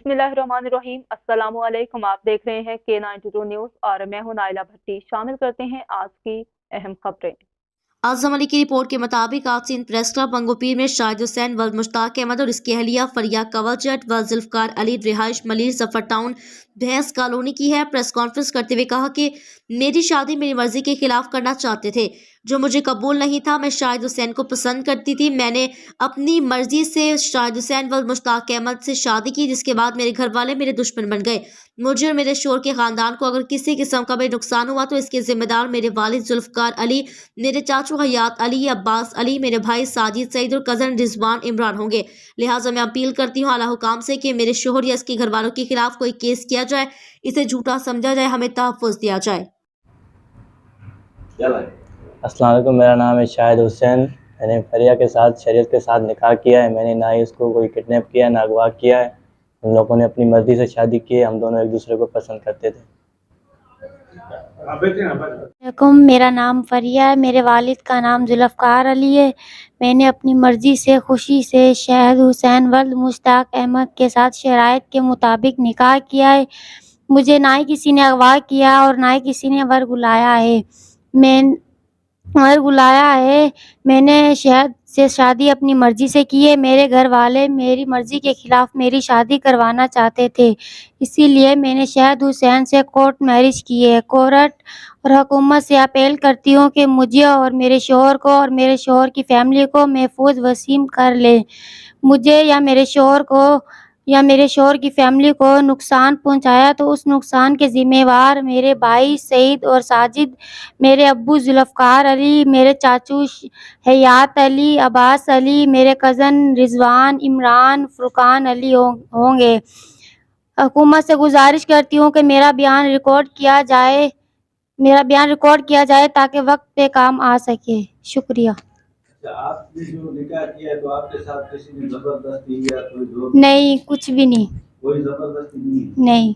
बिस्मिल्लाहिर्रहमानिर्रहीम। अस्सलामु अलैकुम। आप देख रहे हैं K92 न्यूज़ और मैं हूं नाइला भट्टी। शामिल करते हैं आज की अहम खबरें। आज़म अली की रिपोर्ट के मुताबिक आज सिंध प्रेस क्लब बंगोपीर में शाहिद हुसैन व मुश्ताक अहमद और इसकी अहलिया फरिया कवलचट व जुल्फकार अली रिहाइश मलिर जफर टाउन भैंस कॉलोनी की है। प्रेस कॉन्फ्रेंस करते हुए कहा कि मेरी शादी मेरी मर्जी के खिलाफ करना चाहते थे, जो मुझे कबूल नहीं था। मैं शाहिद हुसैन को पसंद करती थी। मैंने अपनी मर्जी से शाहिद हुसैन व मुश्ताक अहमद से शादी की, जिसके बाद मेरे घर वाले मेरे दुश्मन बन गए। मुझे और मेरे शोहर के खानदान को अगर किसी किस्म का भी नुकसान हुआ तो इसके जिम्मेदार मेरे वालिद जुल्फकार अली, मेरे चाचू हयात अली, अब्बास अली, मेरे भाई साजिद सईद और कजन रिजवान इमरान होंगे। लिहाजा मैं अपील करती हूँ आला हुकाम से कि मेरे शोहर या इसके घर वालों के खिलाफ कोई केस किया जाए, इसे झूठा समझा जाए, हमें तहफ़्फ़ुज़ दिया जाए। अस्सलाम वालेकुम, मेरा नाम है शाहिद हुसैन। मैंने फरिया के साथ शरीयत के साथ निकाह किया है। मैंने ना ही उसको कोई किडनैप किया ना अगवा किया है। हम लोगों ने अपनी मर्ज़ी से शादी की है। हम दोनों एक दूसरे को पसंद करते थे। मेरा नाम फरिया है, मेरे वालिद का नाम जुल्फ़कार अली है। मैंने अपनी मर्ज़ी से खुशी से शाहिद हुसैन वल्द मुश्ताक अहमद के साथ शराइत के मुताबिक निकाह किया है। मुझे ना ही किसी ने अगवा किया और ना ही किसी ने वर बुलाया है। मैंने शाहिद से शादी अपनी मर्जी से की है। मेरे घर वाले मेरी मर्जी के खिलाफ मेरी शादी करवाना चाहते थे, इसीलिए मैंने शाहिद हुसैन से कोर्ट मैरिज की है। कोर्ट और हुकूमत से अपील करती हूँ कि मुझे और मेरे शोहर को और मेरे शोहर की फैमिली को महफूज वसीम कर ले। मुझे या मेरे शोहर की फैमिली को नुकसान पहुंचाया तो उस नुकसान के जिम्मेवार मेरे भाई सईद और साजिद, मेरे अब्बू जुल्फ़कार अली, मेरे चाचू हयात अली, अब्बास अली, मेरे कज़न रिजवान, इमरान, फुरकान अली होंगे। हुकूमत से गुजारिश करती हूँ कि मेरा बयान रिकॉर्ड किया जाए ताकि वक्त पे काम आ सके। शुक्रिया। आपने जो निकाह किया है तो आपके साथ किसी ने जबरदस्ती या कोई नहीं, कुछ भी नहीं। कोई जबरदस्ती नहीं? नहीं।